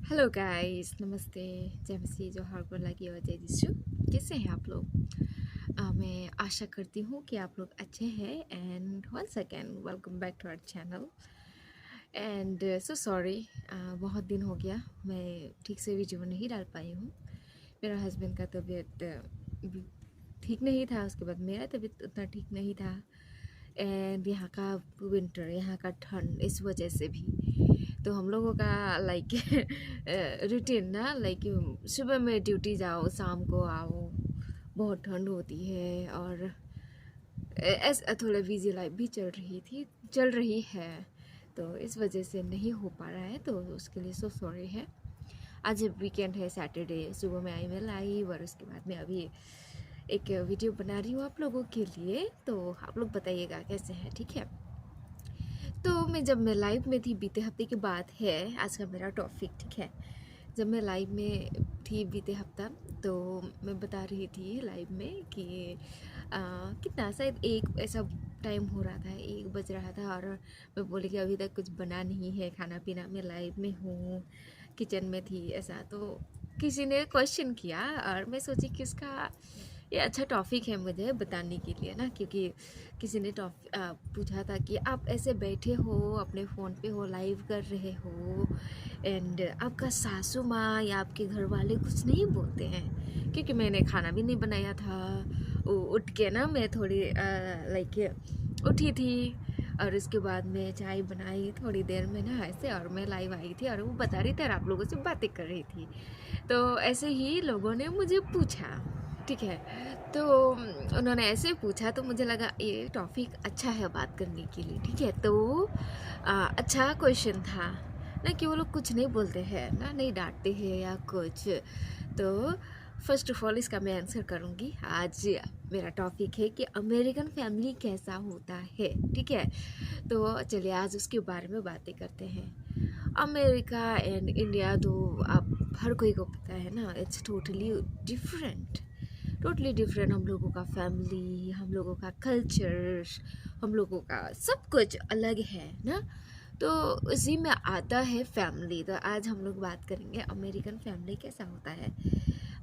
Hello guys, नमस्ते। जय मसीह, जोहार बोला की और जय यीशु। कैसे हैं आप लोग? मैं आशा करती हूँ कि आप लोग अच्छे हैं। And once again welcome back to our channel. And so sorry, बहुत दिन हो गया मैं ठीक से वीडियो नहीं डाल पाई हूँ। मेरा हस्बैंड का तबीयत ठीक नहीं था, उसके बाद मेरा तबीयत उतना ठीक नहीं था। एंड यहाँ का विंटर, यहाँ का ठंड, इस वजह से भी तो हम लोगों का लाइक रूटीन ना, लाइक सुबह में ड्यूटी जाओ, शाम को आओ, बहुत ठंड होती है। और ऐसा थोड़ा बिजी लाइफ भी चल रही है, तो इस वजह से नहीं हो पा रहा है, तो उसके लिए सो सॉरी है। आज वीकेंड है, सैटरडे सुबह में ईमेल आई और उसके बाद में अभी एक वीडियो बना रही हूँ आप लोगों के लिए। तो आप लोग बताइएगा कैसे हैं, ठीक है? तो जब मैं लाइव में थी, बीते हफ्ते की बात है, आज का मेरा टॉपिक, ठीक है? जब मैं लाइव में थी बीते हफ्ता, तो मैं बता रही थी लाइव में कि कितना शायद एक ऐसा टाइम हो रहा था, 1 बज रहा था, और मैं बोली कि अभी तक कुछ बना नहीं है खाना पीना। मैं लाइव में हूँ, किचन में थी, ऐसा। तो किसी ने क्वेश्चन किया और मैं सोची कि उसका ये अच्छा टॉपिक है मुझे बताने के लिए ना, क्योंकि किसी ने पूछा था कि आप ऐसे बैठे हो, अपने फ़ोन पे हो, लाइव कर रहे हो, एंड आपका सासू माँ या आपके घर वाले कुछ नहीं बोलते हैं? क्योंकि मैंने खाना भी नहीं बनाया था। उठ के ना मैं थोड़ी लाइक उठी थी, और उसके बाद में चाय बनाई थोड़ी देर में ना ऐसे, और मैं लाइव आई थी और वो बता रही थी और आप लोगों से बातें कर रही थी। तो ऐसे ही लोगों ने मुझे पूछा, ठीक है? तो उन्होंने ऐसे पूछा तो मुझे लगा ये टॉपिक अच्छा है बात करने के लिए, ठीक है? तो अच्छा क्वेश्चन था ना, कि वो लोग कुछ नहीं बोलते हैं ना, नहीं डांटते हैं या कुछ। तो फर्स्ट ऑफ ऑल इसका मैं आंसर करूँगी। आज मेरा टॉपिक है कि अमेरिकन फैमिली कैसा होता है, ठीक है? तो चलिए आज उसके बारे में बातें करते हैं। अमेरिका एंड इंडिया तो आप हर कोई को पता है ना, इट्स डिफरेंट टोटली डिफरेंट। हम लोगों का फैमिली, हम लोगों का कल्चर, हम लोगों का सब कुछ अलग है ना। तो उसी में आता है फैमिली। तो आज हम लोग बात करेंगे अमेरिकन फैमिली कैसा होता है।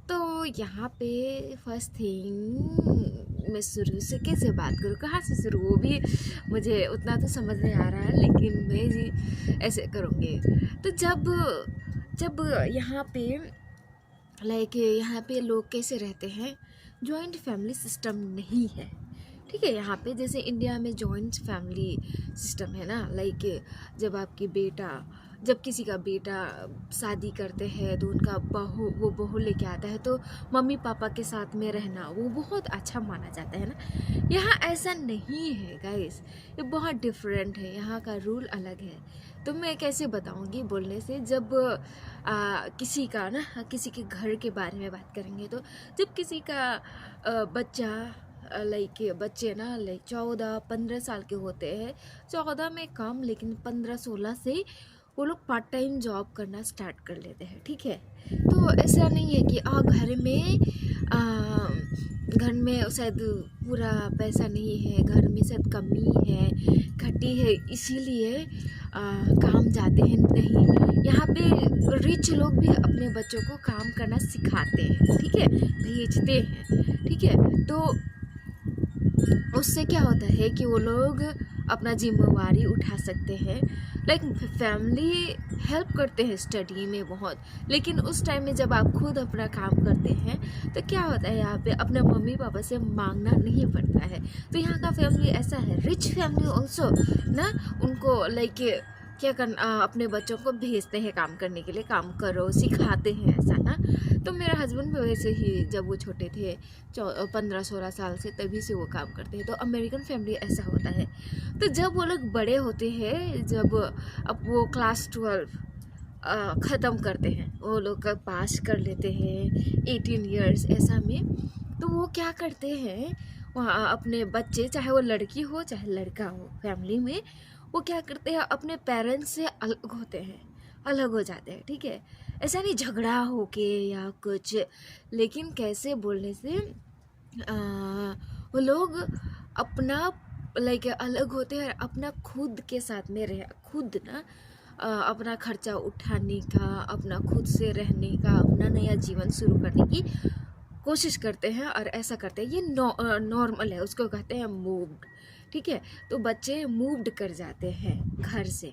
तो यहाँ पे फर्स्ट थिंग, मैं शुरू से कैसे बात करूँ, कहाँ से शुरू, वो भी मुझे उतना तो समझ नहीं आ रहा है, लेकिन मैं जी ऐसे करूँगी। तो जब जब यहाँ पे यहाँ पे लोग कैसे रहते हैं, जॉइंट फैमिली सिस्टम नहीं है, ठीक है? यहाँ पे जैसे इंडिया में जॉइंट फैमिली सिस्टम है ना, जब किसी का बेटा शादी करते हैं तो उनका बहू लेके आता है, तो मम्मी पापा के साथ में रहना वो बहुत अच्छा माना जाता है ना। यहाँ ऐसा नहीं है गाइस, ये बहुत डिफरेंट है, यहाँ का रूल अलग है। तो मैं कैसे बताऊँगी बोलने से, जब किसी का ना, किसी के घर के बारे में बात करेंगे, तो जब किसी का बच्चा बच्चे ना 14-15 साल के होते हैं, 14 में कम, लेकिन 15-16 से वो लोग पार्ट टाइम जॉब करना स्टार्ट कर लेते हैं, ठीक है? तो ऐसा नहीं है कि घर में शायद पूरा पैसा नहीं है, घर में शायद कमी है, घटी है, इसीलिए काम जाते हैं, नहीं। यहाँ पे रिच लोग भी अपने बच्चों को काम करना सिखाते हैं, ठीक है? भेजते हैं, ठीक है? तो उससे क्या होता है कि वो लोग अपना जिम्मेवारी उठा सकते हैं। फैमिली हेल्प करते हैं स्टडी में बहुत, लेकिन उस टाइम में जब आप खुद अपना काम करते हैं तो क्या होता है, यहाँ पे अपने मम्मी पापा से मांगना नहीं पड़ता है। तो यहाँ का फैमिली ऐसा है, रिच फैमिली ऑल्सो ना, उनको क्या करना, अपने बच्चों को भेजते हैं काम करने के लिए, काम करो, सिखाते हैं, ऐसा ना। तो मेरा हस्बैंड भी वैसे ही, जब वो छोटे थे 15-16 साल से, तभी से वो काम करते हैं। तो अमेरिकन फैमिली ऐसा होता है। तो जब वो लोग बड़े होते हैं, जब अब वो क्लास 12 ख़त्म करते हैं, वो लोग पास कर लेते हैं 18 ईयर्स ऐसा में, तो वो क्या करते हैं, वहाँ अपने बच्चे, चाहे वो लड़की हो चाहे लड़का हो, फैमिली में वो क्या करते हैं, अपने पेरेंट्स से अलग होते हैं, अलग हो जाते हैं, ठीक है? ऐसा नहीं झगड़ा होके या कुछ, लेकिन कैसे बोलने से वो लोग अपना अलग होते हैं, अपना खुद के साथ में रह, खुद ना अपना खर्चा उठाने का, अपना खुद से रहने का, अपना नया जीवन शुरू करने की कोशिश करते हैं और ऐसा करते हैं। ये नॉर्मल है, उसको कहते हैं मूव्ड। ठीक है, तो बच्चे मूव्ड कर जाते हैं घर से,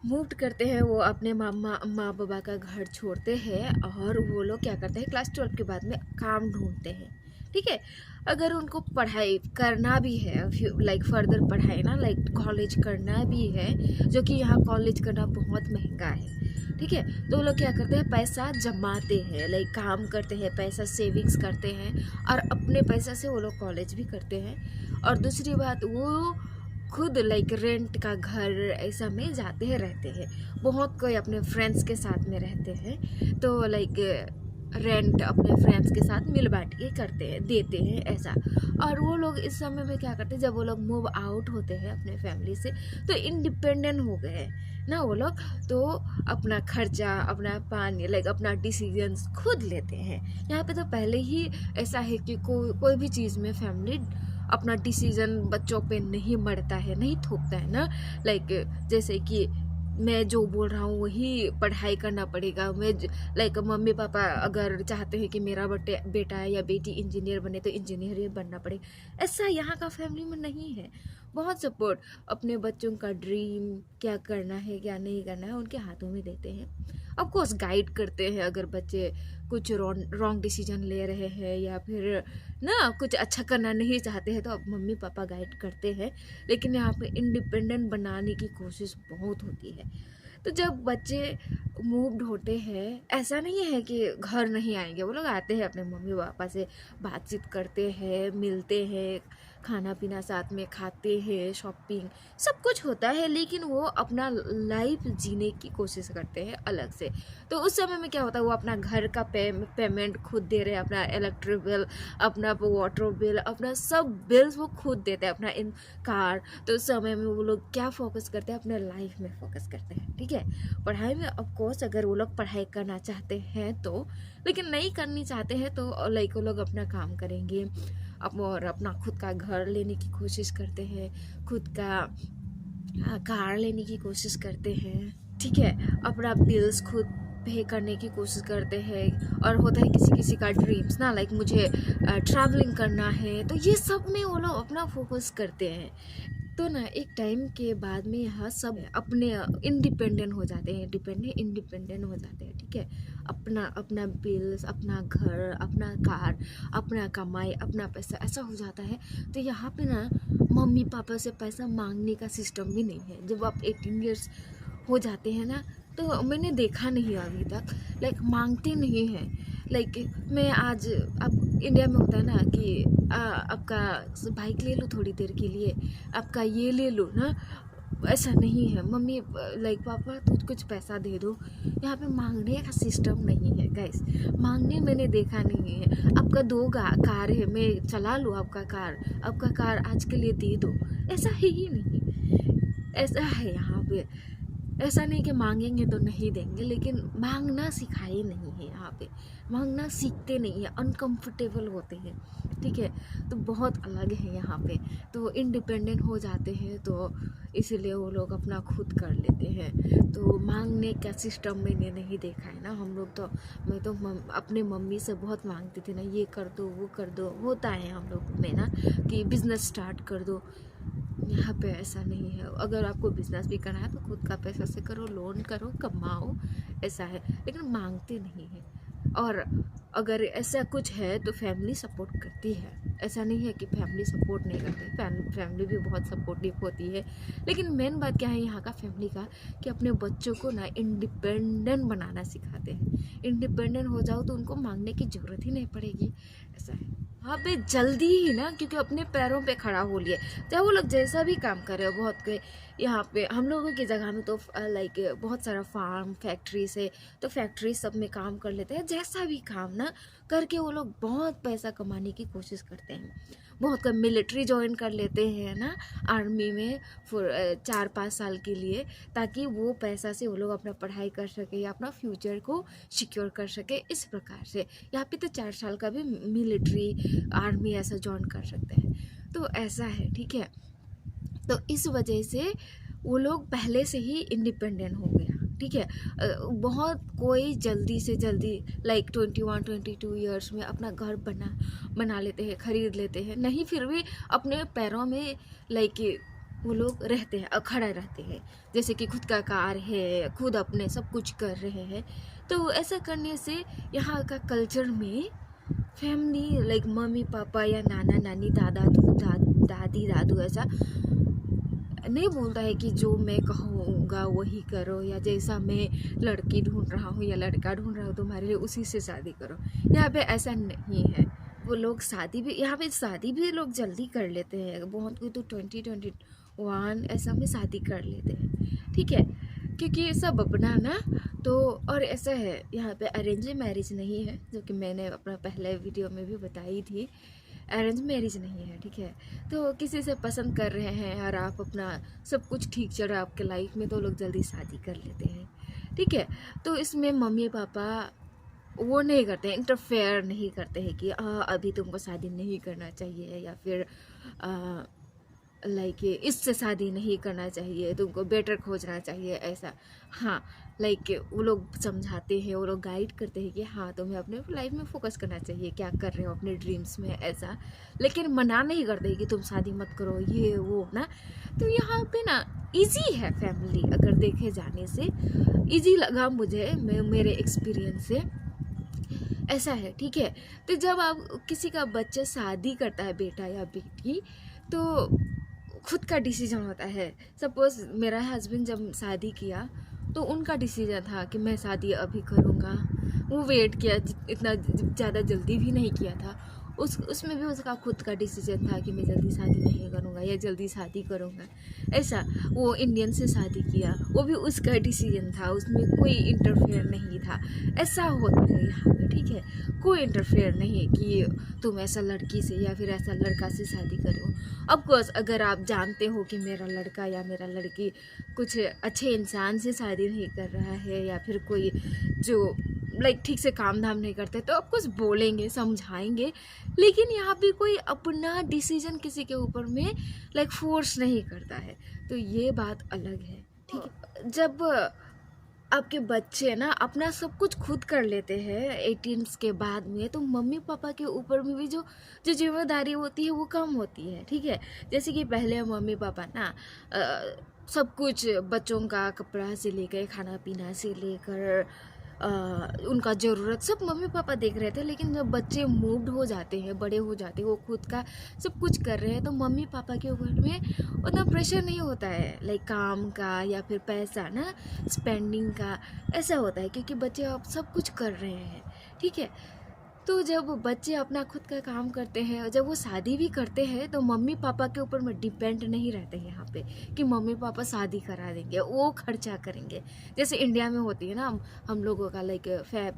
मूव्ड करते हैं, वो अपने माँ बाबा का घर छोड़ते हैं और वो लोग क्या करते हैं, क्लास 12 के बाद में काम ढूंढते हैं। ठीक है, अगर उनको पढ़ाई करना भी है, लाइक फर्दर पढ़ाई ना, लाइक कॉलेज करना भी है, जो कि यहाँ कॉलेज करना बहुत महंगा है। ठीक है, तो वो लोग क्या करते हैं, पैसा जमाते हैं, लाइक काम करते हैं, पैसा सेविंग्स करते हैं और अपने पैसा से वो लोग कॉलेज भी करते हैं। और दूसरी बात, वो खुद लाइक रेंट का घर ऐसा में जाते हैं, रहते हैं। बहुत कोई अपने फ्रेंड्स के साथ में रहते हैं, तो लाइक रेंट अपने फ्रेंड्स के साथ मिल बांट के करते हैं, देते हैं ऐसा। और वो लोग इस समय में क्या करते हैं, जब वो लोग मूव आउट होते हैं अपने फैमिली से, तो इंडिपेंडेंट हो गए ना वो लोग, तो अपना खर्चा, अपना पानी, लाइक अपना डिसीजंस खुद लेते हैं। यहाँ पे तो पहले ही ऐसा है कि कोई भी चीज़ में फैमिली अपना डिसीजन बच्चों पे नहीं मरता है, नहीं थोपता है ना। लाइक जैसे कि मैं जो बोल रहा हूँ वही पढ़ाई करना पड़ेगा, मैं लाइक मम्मी पापा अगर चाहते हैं कि मेरा बेटा या बेटी इंजीनियर बने तो इंजीनियर ही बनना पड़ेगा, ऐसा यहाँ का फैमिली में नहीं है। बहुत सपोर्ट अपने बच्चों का ड्रीम क्या करना है क्या नहीं करना है उनके हाथों में देते हैं। ऑफ कोर्स गाइड करते हैं, अगर बच्चे कुछ रॉन्ग डिसीजन ले रहे हैं या फिर ना कुछ अच्छा करना नहीं चाहते हैं तो अब मम्मी पापा गाइड करते हैं, लेकिन यहाँ पे इंडिपेंडेंट बनाने की कोशिश बहुत होती है। तो जब बच्चे मूव्ड होते हैं, ऐसा नहीं है कि घर नहीं आएंगे, वो लोग आते हैं, अपने मम्मी पापा से बातचीत करते हैं, मिलते हैं, खाना पीना साथ में खाते हैं, शॉपिंग सब कुछ होता है, लेकिन वो अपना लाइफ जीने की कोशिश करते हैं अलग से। तो उस समय में क्या होता है, वो अपना घर का पेमेंट खुद दे रहे हैं, अपना इलेक्ट्रिक बिल, अपना वाटर बिल, अपना सब बिल्स वो खुद देते हैं, अपना इन कार। तो उस समय में वो लोग क्या फोकस करते हैं, अपने लाइफ में फोकस करते हैं। ठीक है, पढ़ाई में ऑफकोर्स अगर वो लोग पढ़ाई करना चाहते हैं तो, लेकिन नहीं करनी चाहते हैं तो लाइक वो लोग अपना काम करेंगे और अपना खुद का घर लेने की कोशिश करते हैं, खुद का कार लेने की कोशिश करते हैं। ठीक है, अपना बिल्स खुद पे करने की कोशिश करते हैं। और होता है किसी किसी का ड्रीम्स ना, लाइक मुझे ट्रैवलिंग करना है, तो ये सब में वो लोग अपना फोकस करते हैं। तो ना एक टाइम के बाद में यहाँ सब अपने इंडिपेंडेंट हो जाते हैं, इंडिपेंडेंट हो जाते हैं। ठीक है, अपना अपना बिल्स, अपना घर, अपना कार, अपना कमाई, अपना पैसा ऐसा हो जाता है। तो यहाँ पे ना मम्मी पापा से पैसा मांगने का सिस्टम भी नहीं है। जब आप 18 ईयर्स हो जाते हैं ना, तो मैंने देखा नहीं अभी तक, लाइक मांगते नहीं हैं। लाइक मैं आज, अब इंडिया में होता है ना कि आपका बाइक ले लो थोड़ी देर के लिए, आपका ये ले लो ना, ऐसा नहीं है। मम्मी लाइक पापा तो कुछ पैसा दे दो, यहाँ पे मांगने का सिस्टम नहीं है गाइस। मांगने मैंने देखा नहीं है। आपका 2 कार है, मैं चला लूँ आपका कार आज के लिए दे दो, ऐसा है ही नहीं। ऐसा है यहाँ पे, ऐसा नहीं कि मांगेंगे तो नहीं देंगे, लेकिन मांगना सिखाए नहीं है यहाँ पे, मांगना सीखते नहीं है, अनकंफर्टेबल होते हैं। ठीक है, तो बहुत अलग है यहाँ पे। तो इंडिपेंडेंट हो जाते हैं, तो इसीलिए वो लोग अपना खुद कर लेते हैं। तो मांगने का सिस्टम मैंने नहीं देखा है ना। हम लोग तो, मैं तो अपने मम्मी से बहुत मांगती थी ना, ये कर दो वो कर दो, होता है हम लोग में ना कि बिज़नेस स्टार्ट कर दो। यहाँ पे ऐसा नहीं है। अगर आपको बिजनेस भी करना है तो खुद का पैसा से करो, लोन करो, कमाओ, ऐसा है, लेकिन मांगते नहीं है। और अगर ऐसा कुछ है तो फैमिली सपोर्ट करती है, ऐसा नहीं है कि फैमिली सपोर्ट नहीं करती, फैमिली भी बहुत सपोर्टिव होती है। लेकिन मेन बात क्या है यहाँ का फैमिली का, कि अपने बच्चों को ना इंडिपेंडेंट बनाना सिखाते हैं। इंडिपेंडेंट हो जाओ तो उनको मांगने की ज़रूरत ही नहीं पड़ेगी, ऐसा है। हाँ पे जल्दी ही ना, क्योंकि अपने पैरों पे खड़ा हो लिए, चाहे वो लोग जैसा भी काम कर रहे हो। बहुत के यहाँ पे हम लोगों की जगह में तो लाइक बहुत सारा फार्म फैक्ट्रीज है, तो फैक्ट्री सब में काम कर लेते हैं। जैसा भी काम ना करके वो लोग बहुत पैसा कमाने की कोशिश करते हैं। बहुत कम मिलिट्री ज्वाइन कर लेते हैं ना, आर्मी में 4-5 साल के लिए, ताकि वो पैसा से वो लोग अपना पढ़ाई कर सके या अपना फ्यूचर को सिक्योर कर सके। इस प्रकार से यहाँ पे तो 4 साल का भी मिलिट्री आर्मी ऐसा ज्वाइन कर सकते हैं। तो ऐसा है, ठीक है। तो इस वजह से वो लोग पहले से ही इंडिपेंडेंट हो गया, ठीक है। बहुत कोई जल्दी से जल्दी लाइक 21-22 ईयर्स में अपना घर बना लेते हैं, ख़रीद लेते हैं, नहीं फिर भी अपने पैरों में लाइक वो लोग रहते हैं, खड़ा रहते हैं, जैसे कि खुद का कार है, खुद अपने सब कुछ कर रहे हैं। तो ऐसा करने से यहाँ का कल्चर में फैमिली लाइक मम्मी पापा या नाना नानी दादी दादू ऐसा नहीं बोलता है कि जो मैं कहूँगा वही करो, या जैसा मैं लड़की ढूंढ रहा हूँ या लड़का ढूंढ रहा हूँ तुम्हारे लिए उसी से शादी करो। यहाँ पे ऐसा नहीं है। वो लोग शादी भी, यहाँ पे शादी भी लोग जल्दी कर लेते हैं, बहुत कोई तो 20-21 ऐसा में शादी कर लेते हैं, ठीक है, क्योंकि सब अपना ना। तो और ऐसा है यहाँ पे अरेंज मैरिज नहीं है, जो कि मैंने अपना पहले वीडियो में भी बताई थी। अरेंज मैरिज नहीं है, ठीक है। तो किसी से पसंद कर रहे हैं और आप अपना सब कुछ ठीक चल रहा है आपके लाइफ में, तो लोग जल्दी शादी कर लेते हैं, ठीक है। तो इसमें मम्मी पापा वो नहीं करते हैं, इंटरफेयर नहीं करते हैं कि अभी तुमको शादी नहीं करना चाहिए, या फिर लाइक इससे शादी नहीं करना चाहिए, तुमको बेटर खोजना चाहिए, ऐसा। हाँ, लाइक वो लोग समझाते हैं, वो लोग गाइड करते हैं कि हाँ तुम्हें अपने लाइफ में फोकस करना चाहिए, क्या कर रहे हो अपने ड्रीम्स में, ऐसा। लेकिन मना नहीं करते कि तुम शादी मत करो, ये वो ना। तो यहाँ पे ना इजी है फैमिली, अगर देखे जाने से इजी लगा मुझे, मेरे एक्सपीरियंस से ऐसा है, ठीक है। तो जब आप किसी का बच्चा शादी करता है, बेटा या बेटी, तो खुद का डिसीजन होता है। सपोज़ मेरा हस्बैंड जब शादी किया तो उनका डिसीजन था कि मैं शादी अभी करूँगा, वो वेट किया, इतना ज़्यादा जल्दी भी नहीं किया था। उसमें भी उसका खुद का डिसीजन था कि मैं जल्दी शादी नहीं करूँगा या जल्दी शादी करूँगा, ऐसा। वो इंडियन से शादी किया, वो भी उसका डिसीजन था, उसमें कोई इंटरफेयर नहीं था। ऐसा होता है यहाँ पे, ठीक है। कोई इंटरफेयर नहीं कि तुम ऐसा लड़की से या फिर ऐसा लड़का से शादी करो। ऑफकोर्स अगर आप जानते हो कि मेरा लड़का या मेरा लड़की कुछ अच्छे इंसान से शादी नहीं कर रहा है, या फिर कोई जो लाइक ठीक से काम धाम नहीं करते, तो आप कुछ बोलेंगे, समझाएंगे। लेकिन यहाँ पे कोई अपना डिसीजन किसी के ऊपर में लाइक फोर्स नहीं करता है, तो ये बात अलग है, ठीक है। जब आपके बच्चे ना अपना सब कुछ खुद कर लेते हैं 18 के बाद में, तो मम्मी पापा के ऊपर में भी जो जिम्मेदारी होती है वो कम होती है, ठीक है। जैसे कि पहले मम्मी पापा ना सब कुछ बच्चों का कपड़ा से लेकर खाना पीना से लेकर उनका ज़रूरत सब मम्मी पापा देख रहे थे। लेकिन जब बच्चे मूव्ड हो जाते हैं, बड़े हो जाते हैं, वो खुद का सब कुछ कर रहे हैं, तो मम्मी पापा के ऊपर में उतना प्रेशर नहीं होता है लाइक काम का या फिर पैसा ना स्पेंडिंग का, ऐसा होता है क्योंकि बच्चे अब सब कुछ कर रहे हैं, ठीक है। तो जब बच्चे अपना खुद का काम करते हैं, जब वो शादी भी करते हैं, तो मम्मी पापा के ऊपर में डिपेंड नहीं रहते हैं यहाँ पे कि मम्मी पापा शादी करा देंगे, वो खर्चा करेंगे। जैसे इंडिया में होती है ना, हम लोगों का लाइक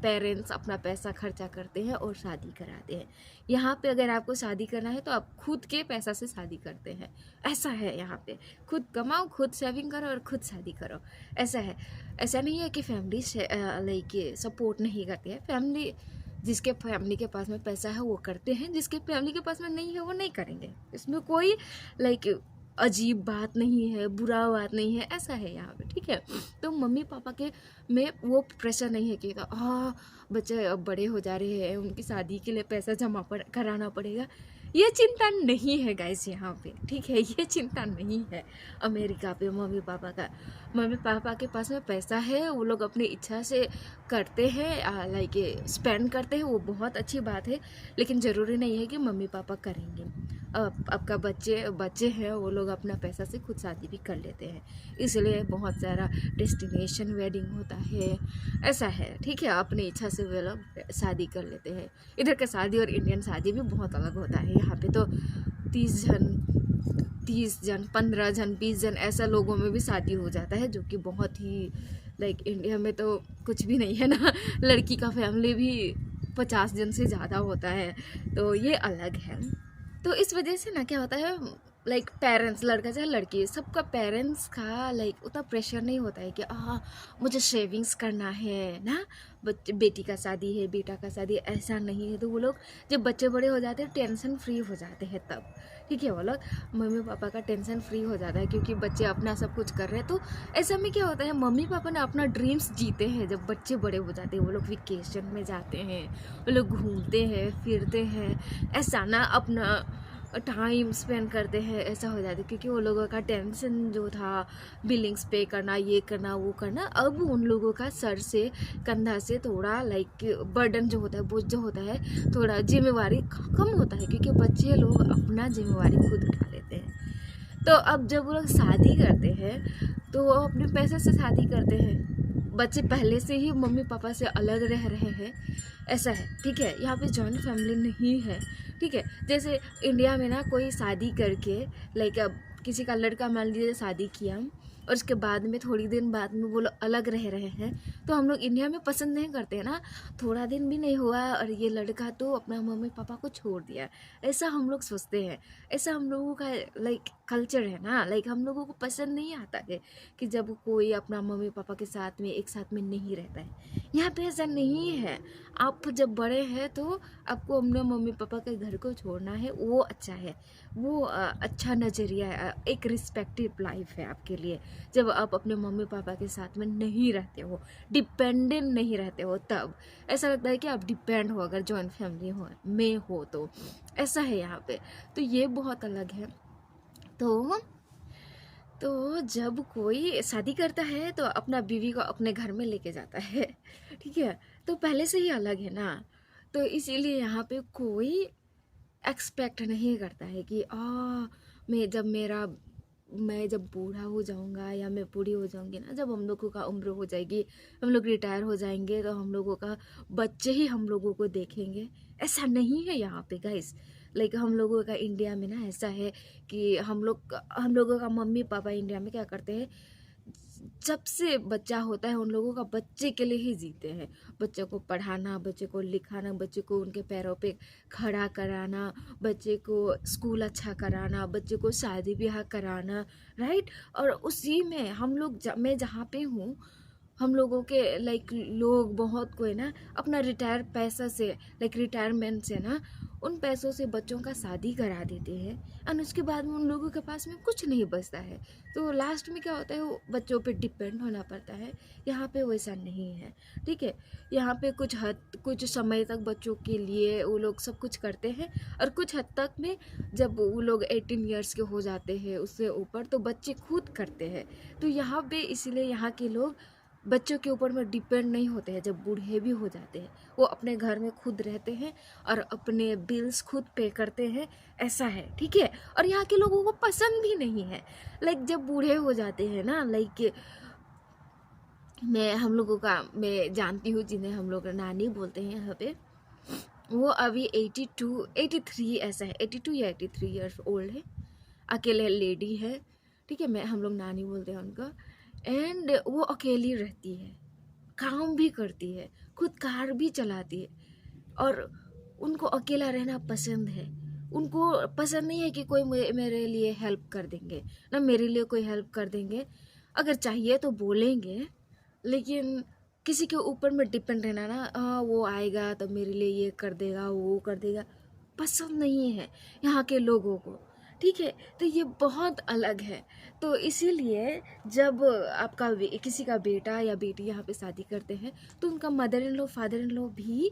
पेरेंट्स अपना पैसा खर्चा करते हैं और शादी कराते हैं। यहाँ पे अगर आपको शादी करना है तो आप खुद के पैसा से शादी करते हैं, ऐसा है यहाँ पे। खुद कमाओ, खुद सेविंग करो और खुद शादी करो, ऐसा है। ऐसा नहीं है कि फैमिली लाइक सपोर्ट नहीं करती है। फैमिली, जिसके फैमिली के पास में पैसा है वो करते हैं, जिसके फैमिली के पास में नहीं है वो नहीं करेंगे। इसमें कोई लाइक अजीब बात नहीं है, बुरा बात नहीं है, ऐसा है यहाँ पे, ठीक है। तो मम्मी पापा के में वो प्रेशर नहीं है कि बच्चे अब बड़े हो जा रहे हैं, उनकी शादी के लिए पैसा कराना पड़ेगा। ये चिंता नहीं है गाइस यहाँ पे, ठीक है। ये चिंता नहीं है अमेरिका पे मम्मी पापा का। मम्मी पापा के पास में पैसा है, वो लोग अपनी इच्छा से करते हैं, लाइक स्पेंड करते हैं, वो बहुत अच्छी बात है। लेकिन ज़रूरी नहीं है कि मम्मी पापा करेंगे। आपका बच्चे हैं, वो लोग अपना पैसा से खुद शादी भी कर लेते हैं, इसलिए बहुत सारा डेस्टिनेशन वेडिंग होता है, ऐसा है, ठीक है। अपनी इच्छा से वे लोग शादी कर लेते हैं। इधर का शादी और इंडियन शादी भी बहुत अलग होता है। यहाँ पे तो 30 जन 15 जन 20 जन ऐसा लोगों में भी शादी हो जाता है, जो कि बहुत ही लाइक इंडिया में तो कुछ भी नहीं है ना। लड़की का फैमिली भी 50 जन से ज़्यादा होता है, तो ये अलग है। तो इस वजह से ना क्या होता है, लाइक पेरेंट्स, लड़का चाहे लड़की, सबका पेरेंट्स का लाइक उतना प्रेशर नहीं होता है कि मुझे सेविंग्स करना है ना, बच्चे बेटी का शादी है, बेटा का शादी है, ऐसा नहीं है। तो वो लोग जब बच्चे बड़े हो जाते हैं टेंशन फ्री हो जाते हैं तब, ठीक है, वो लोग मम्मी पापा का टेंशन फ्री हो जाता है क्योंकि बच्चे अपना सब कुछ कर रहे हैं। तो ऐसा में क्या होता है, मम्मी पापा ने अपना ड्रीम्स जीते हैं। जब बच्चे बड़े हो जाते हैं वो लोग वेकेशन में जाते हैं, वो लोग घूमते हैं फिरते हैं, ऐसा ना अपना टाइम स्पेंड करते हैं, ऐसा हो जाता है। क्योंकि वो लोगों का टेंशन जो था बिलिंग्स पे करना, ये करना वो करना, अब उन लोगों का सर से कंधा से थोड़ा लाइक बर्डन जो होता है, बोझ जो होता है, थोड़ा जिम्मेवारी कम होता है क्योंकि बच्चे लोग अपना जिम्मेवारी खुद उठा लेते हैं। तो अब जब वो लोग शादी करते हैं तो वो अपने पैसे से शादी करते हैं। बच्चे पहले से ही मम्मी पापा से अलग रह रहे हैं, ऐसा है, ठीक है। यहाँ पे जॉइंट फैमिली नहीं है, ठीक है। जैसे इंडिया में ना कोई शादी करके लाइक अब किसी का लड़का मान लीजिए शादी किया और उसके बाद में थोड़ी दिन बाद में वो लोग अलग रह रहे हैं, तो हम लोग इंडिया में पसंद नहीं करते हैं ना। थोड़ा दिन भी नहीं हुआ और ये लड़का तो अपना मम्मी पापा को छोड़ दिया, ऐसा हम लोग सोचते हैं। ऐसा हम लोगों का लाइक कल्चर है ना, लाइक हम लोगों को पसंद नहीं आता है कि जब कोई अपना मम्मी पापा के साथ में एक साथ में नहीं रहता है। यहाँ पे ऐसा नहीं है। आप जब बड़े हैं तो आपको अपने मम्मी पापा के घर को छोड़ना है, वो अच्छा है, वो अच्छा नज़रिया है, एक रिस्पेक्टिव लाइफ है आपके लिए। जब आप अपने मम्मी पापा के साथ में नहीं रहते हो, डिपेंडेंट नहीं रहते हो, तब ऐसा लगता है कि आप डिपेंड हो अगर जॉइंट फैमिली में हो तो, ऐसा है यहाँ पे। तो ये बहुत अलग है। तो जब कोई शादी करता है तो अपना बीवी को अपने घर में लेके जाता है, ठीक है। तो पहले से ही अलग है ना, तो इसीलिए यहाँ पे कोई एक्सपेक्ट नहीं करता है कि मैं जब बूढ़ा हो जाऊंगा या मैं बूढ़ी हो जाऊंगी ना, जब हम लोगों का उम्र हो जाएगी, हम लोग रिटायर हो जाएंगे, तो हम लोगों का बच्चे ही हम लोगों को देखेंगे। ऐसा नहीं है यहाँ पे गाइस। लाइक हम लोगों का इंडिया में ना ऐसा है कि हम लोगों का मम्मी पापा इंडिया में क्या करते हैं, जब से बच्चा होता है उन लोगों का बच्चे के लिए ही जीते हैं। बच्चे को पढ़ाना, बच्चे को लिखाना, बच्चे को उनके पैरों पे खड़ा कराना, बच्चे को स्कूल अच्छा कराना, बच्चे को शादी ब्याह कराना, राइट। और उसी में हम लोग मैं जहाँ पे हूँ, हम लोगों के लाइक लोग बहुत कोई ना अपना रिटायर पैसा से लाइक रिटायरमेंट से ना उन पैसों से बच्चों का शादी करा देते हैं और उसके बाद में उन लोगों के पास में कुछ नहीं बचता है। तो लास्ट में क्या होता है, वो बच्चों पे डिपेंड होना पड़ता है। यहाँ पे वैसा नहीं है, ठीक है। यहाँ पे कुछ समय तक बच्चों के लिए वो लोग सब कुछ करते हैं और कुछ हद तक में जब वो लोग 18 ईयर्स के हो जाते हैं उससे ऊपर तो बच्चे खुद करते हैं। तो यहाँ पे इसीलिए यहाँ के लोग बच्चों के ऊपर में डिपेंड नहीं होते हैं। जब बूढ़े भी हो जाते हैं वो अपने घर में खुद रहते हैं और अपने बिल्स खुद पे करते हैं, ऐसा है, ठीक है। और यहाँ के लोगों को पसंद भी नहीं है। लाइक जब बूढ़े हो जाते हैं ना, लाइक मैं जानती हूँ जिन्हें हम लोग नानी बोलते हैं यहाँ पे, वो अभी 82 83 ऐसा है, 82 या 83 ईयर्स ओल्ड है, अकेले लेडी है, ठीक है। हम लोग नानी बोलते हैं उनका। एंड वो अकेली रहती है, काम भी करती है, खुद कार भी चलाती है और उनको अकेला रहना पसंद है। उनको पसंद नहीं है कि कोई मेरे लिए हेल्प कर देंगे ना, मेरे लिए कोई हेल्प कर देंगे, अगर चाहिए तो बोलेंगे, लेकिन किसी के ऊपर में डिपेंड रहना ना, वो आएगा तो मेरे लिए ये कर देगा वो कर देगा, पसंद नहीं है यहाँ के लोगों को, ठीक है। तो ये बहुत अलग है। तो इसीलिए जब आपका किसी का बेटा या बेटी यहाँ पे शादी करते हैं तो उनका mother in law father in law भी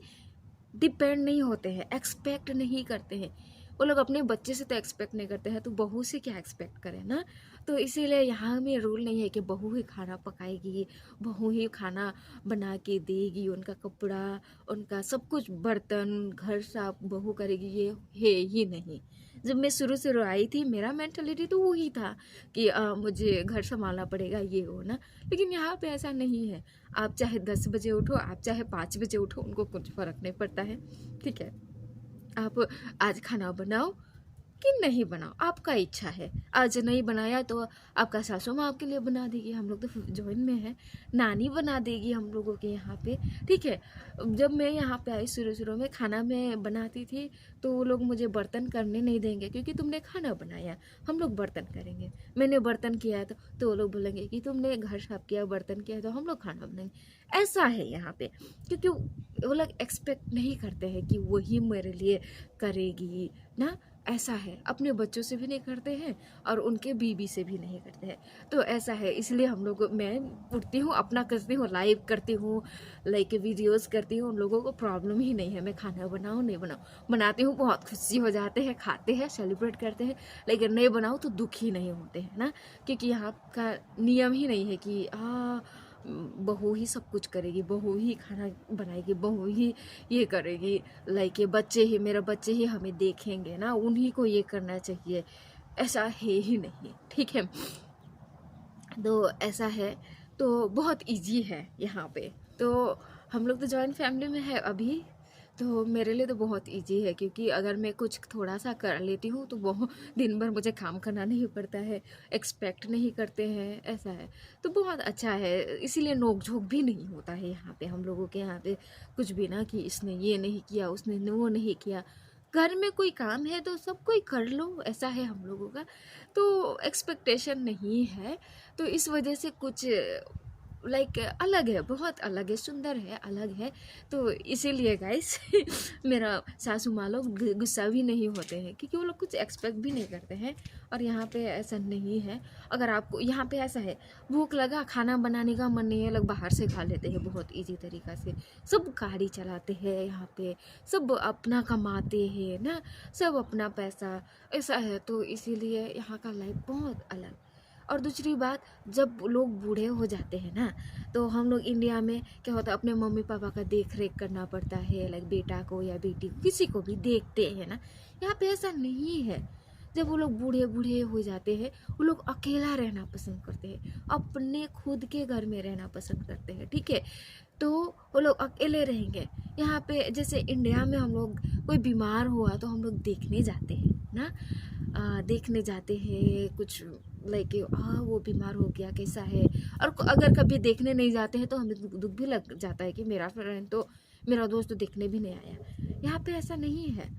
डिपेंड नहीं होते हैं, एक्सपेक्ट नहीं करते हैं। वो लोग अपने बच्चे से तो एक्सपेक्ट नहीं करते हैं, तो बहू से क्या एक्सपेक्ट करें ना। तो इसीलिए यहाँ में रूल नहीं है कि बहू ही खाना पकाएगी, बहू ही खाना बना के देगी, उनका कपड़ा, उनका सब कुछ, बर्तन घर साफ बहू करेगी, ये है ही नहीं। जब मैं शुरू आई थी मेरा मेंटलिटी तो वही था कि मुझे घर संभालना पड़ेगा, ये हो ना। लेकिन यहाँ पे ऐसा नहीं है। आप चाहे 10 बजे उठो, आप चाहे 5 बजे उठो, उनको कुछ फ़र्क नहीं पड़ता है, ठीक है। आप आज खाना बनाओ, कि नहीं बनाओ, आपका इच्छा है। आज नहीं बनाया तो आपका सासू माँ आपके लिए बना देगी, हम लोग तो जॉइन में है, नानी बना देगी हम लोगों के यहाँ पे, ठीक है। जब मैं यहाँ पे आई शुरू शुरू में खाना मैं बनाती थी तो वो लोग मुझे बर्तन करने नहीं देंगे, क्योंकि तुमने खाना बनाया, हम लोग बर्तन करेंगे। मैंने बर्तन किया तो वो लोग बोलेंगे कि तुमने घर साफ किया, बर्तन किया, तो हम लोग खाना बनाएंगे। ऐसा है यहाँ पे, क्योंकि वो लोग एक्सपेक्ट नहीं करते हैं कि वही मेरे लिए करेगी ना। ऐसा है, अपने बच्चों से भी नहीं करते हैं और उनके बीवी से भी नहीं करते हैं। तो ऐसा है, इसलिए हम लोग, मैं उठती हूँ, अपना करती हूँ, लाइव करती हूँ, लाइक वीडियोस करती हूँ, उन लोगों को प्रॉब्लम ही नहीं है मैं खाना बनाऊँ नहीं बनाऊँ। बनाती हूँ, बहुत खुशी हो जाते हैं, खाते हैं, सेलिब्रेट करते हैं। लेकिन नहीं बनाऊँ तो दुखी नहीं होते हैं ना, क्योंकि यहाँ का नियम ही नहीं है कि बहू ही सब कुछ करेगी, बहू ही खाना बनाएगी, बहू ही ये करेगी, लाइक ये बच्चे ही, मेरे बच्चे ही हमें देखेंगे ना, उन्हीं को ये करना चाहिए, ऐसा है ही नहीं, ठीक है। तो ऐसा है, तो बहुत इजी है यहाँ पे। तो हम लोग तो जॉइंट फैमिली में है अभी, तो मेरे लिए तो बहुत इजी है, क्योंकि अगर मैं कुछ थोड़ा सा कर लेती हूँ तो बहुत दिन भर मुझे काम करना नहीं पड़ता है, एक्सपेक्ट नहीं करते हैं, ऐसा है। तो बहुत अच्छा है, इसीलिए नोक झोंक भी नहीं होता है यहाँ पे हम लोगों के यहाँ पे, कुछ भी ना कि इसने ये नहीं किया, उसने वो नहीं किया। घर में कोई काम है तो सब कोई कर लो, ऐसा है हम लोगों का। तो एक्सपेक्टेशन नहीं है, तो इस वजह से कुछ लाइक अलग है, बहुत अलग है, सुंदर है, अलग है। तो इसीलिए गाइस मेरा सासू माँ लोग गुस्सा भी नहीं होते हैं, क्योंकि वो लोग कुछ एक्सपेक्ट भी नहीं करते हैं। और यहाँ पे ऐसा नहीं है, अगर आपको यहाँ पे ऐसा है, भूख लगा, खाना बनाने का मन नहीं है, लोग बाहर से खा लेते हैं बहुत इजी तरीक़ा से। सब गाड़ी चलाते हैं यहाँ पे, सब अपना कमाते हैं ना, सब अपना पैसा, ऐसा है। तो इसीलिए यहाँ का लाइफ बहुत अलग। और दूसरी बात, जब लोग बूढ़े हो जाते हैं ना, तो हम लोग इंडिया में क्या होता है, अपने मम्मी पापा का देख रेख करना पड़ता है, लाइक बेटा को या बेटी को, किसी को भी देखते हैं ना। यहाँ पे ऐसा नहीं है। जब वो लोग बूढ़े बूढ़े हो जाते हैं, वो लोग अकेला रहना पसंद करते हैं, अपने खुद के घर में रहना पसंद करते हैं, ठीक है। तो वो लोग अकेले रहेंगे। यहाँ पे जैसे इंडिया में हम लोग कोई बीमार हुआ तो हम लोग देखने जाते हैं ना, देखने जाते हैं कुछ, लाइक वो बीमार हो गया, कैसा है। और अगर कभी देखने नहीं जाते हैं तो हमें दुख भी लग जाता है कि मेरा फ्रेंड तो, मेरा दोस्त तो देखने भी नहीं आया। यहाँ पे ऐसा नहीं है,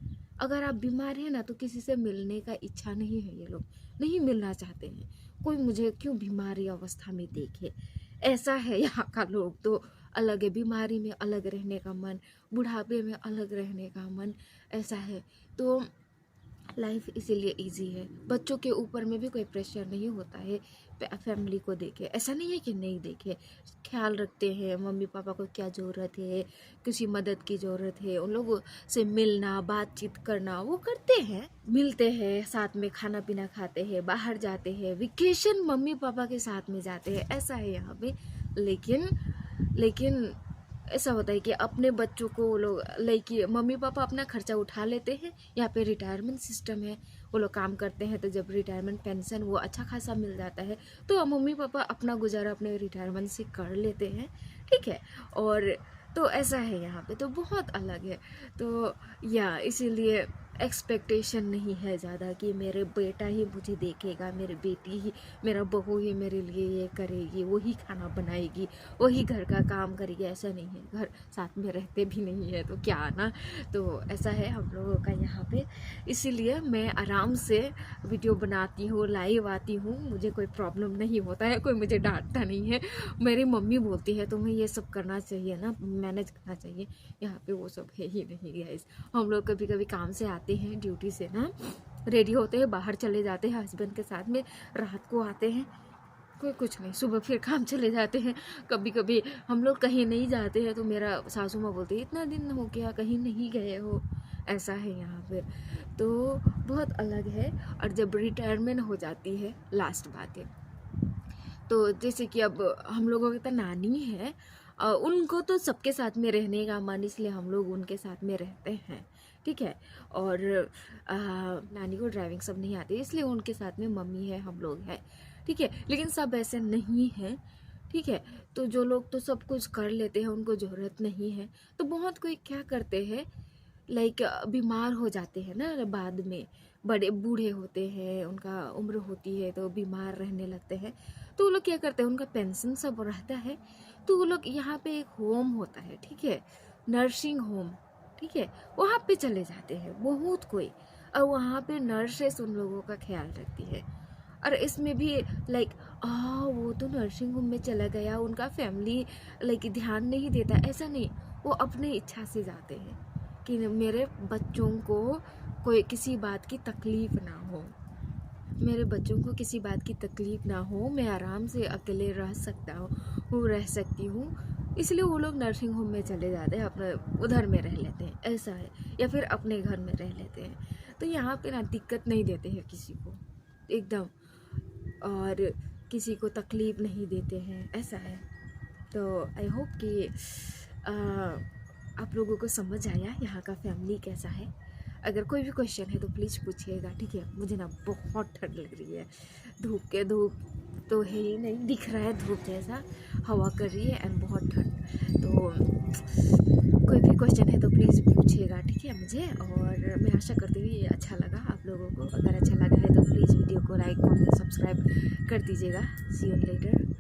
अगर आप बीमार हैं ना तो किसी से मिलने का इच्छा नहीं है, ये लोग नहीं मिलना चाहते हैं, कोई मुझे क्यों बीमारी अवस्था में देखे, ऐसा है यहाँ का लोग। तो अलग है, बीमारी में अलग रहने का मन, बुढ़ापे में अलग रहने का मन, ऐसा है। तो लाइफ इसीलिए इजी है, बच्चों के ऊपर में भी कोई प्रेशर नहीं होता है। फैमिली को देखे, ऐसा नहीं है कि नहीं देखे, ख्याल रखते हैं मम्मी पापा को क्या ज़रूरत है, किसी मदद की ज़रूरत है, उन लोगों से मिलना, बातचीत करना, वो करते हैं, मिलते हैं, साथ में खाना पीना खाते हैं, बाहर जाते हैं, वेकेशन मम्मी पापा के साथ में जाते हैं, ऐसा है यहाँ पे। लेकिन ऐसा होता है कि अपने बच्चों को वो लोग, लाइक मम्मी पापा अपना खर्चा उठा लेते हैं। यहाँ पे रिटायरमेंट सिस्टम है, वो लोग काम करते हैं तो जब रिटायरमेंट पेंशन वो अच्छा खासा मिल जाता है तो मम्मी पापा अपना गुजारा अपने रिटायरमेंट से कर लेते हैं, ठीक है। और तो ऐसा है यहाँ पे, तो बहुत अलग है। तो या इसीलिए एक्सपेक्टेशन नहीं है ज़्यादा कि मेरे बेटा ही मुझे देखेगा, मेरी बेटी ही, मेरा बहू ही मेरे लिए ये करेगी, वही खाना बनाएगी, वही घर का काम करेगी, ऐसा नहीं है। घर साथ में रहते भी नहीं है तो क्या ना। तो ऐसा है हम लोगों का यहाँ पे, इसीलिए मैं आराम से वीडियो बनाती हूँ, लाइव आती हूँ, मुझे कोई प्रॉब्लम नहीं होता है, कोई मुझे डांटता नहीं है। मेरी मम्मी बोलती है तुम्हें ये सब करना चाहिए ना, मैनेज करना चाहिए। यहाँ पे वो सब है ही नहीं गाइस। हम लोग कभी कभी काम से आते हैं ड्यूटी से ना, रेडी होते हैं, बाहर चले जाते हैं हस्बैंड के साथ में, रात को आते हैं, कोई कुछ नहीं, सुबह फिर काम चले जाते हैं। कभी कभी हम लोग कहीं नहीं जाते हैं तो मेरा सासू माँ बोलती है इतना दिन हो गया कहीं नहीं गए हो, ऐसा है यहाँ पे। तो बहुत अलग है। और जब रिटायरमेंट हो जाती है, लास्ट बात है, तो जैसे कि अब हम लोगों की तो नानी है, उनको तो सबके साथ में रहने का मन, इसलिए हम लोग उनके साथ में रहते हैं, ठीक है। और नानी को ड्राइविंग सब नहीं आती, इसलिए उनके साथ में मम्मी है, हम लोग हैं, ठीक है। लेकिन सब ऐसे नहीं है, ठीक है। तो जो लोग तो सब कुछ कर लेते हैं, उनको ज़रूरत नहीं है। तो बहुत कोई क्या करते हैं, लाइक बीमार हो जाते हैं ना बाद में, बड़े बूढ़े होते हैं, उनका उम्र होती है तो बीमार रहने लगते हैं, तो वो लोग क्या करते हैं, उनका पेंशन सब रहता है, तो वो लोग यहाँ पे एक होम होता है, ठीक है, नर्सिंग होम, ठीक है, वहाँ पे चले जाते हैं बहुत कोई, और वहाँ पे नर्सेस उन लोगों का ख्याल रखती है। और इसमें भी लाइक वो तो नर्सिंग होम में चला गया, उनका फैमिली लाइक ध्यान नहीं देता, ऐसा नहीं, वो अपने इच्छा से जाते हैं कि मेरे बच्चों को कोई किसी बात की तकलीफ़ ना हो, मेरे बच्चों को किसी बात की तकलीफ़ ना हो, मैं आराम से अकेले रह सकती हूँ, इसलिए वो लोग नर्सिंग होम में चले जाते हैं, अपने उधर में रह लेते हैं, ऐसा है, या फिर अपने घर में रह लेते हैं। तो यहाँ पे ना दिक्कत नहीं देते हैं किसी को एकदम, और किसी को तकलीफ़ नहीं देते हैं, ऐसा है। तो आई होप कि आप लोगों को समझ आया यहाँ का फैमिली कैसा है। अगर कोई भी क्वेश्चन है तो प्लीज़ पूछिएगा, ठीक है। मुझे ना बहुत ठंड लग रही है, धूप तो है ही नहीं, दिख रहा है धूप जैसा, हवा कर रही है एंड बहुत ठंड। तो कोई भी क्वेश्चन है तो प्लीज़ पूछिएगा, ठीक है मुझे। और मैं आशा करती हूँ ये अच्छा लगा आप लोगों को। अगर अच्छा लगा है तो प्लीज़ वीडियो को लाइक, कमेंट, सब्सक्राइब कर दीजिएगा। सी यू लेटर।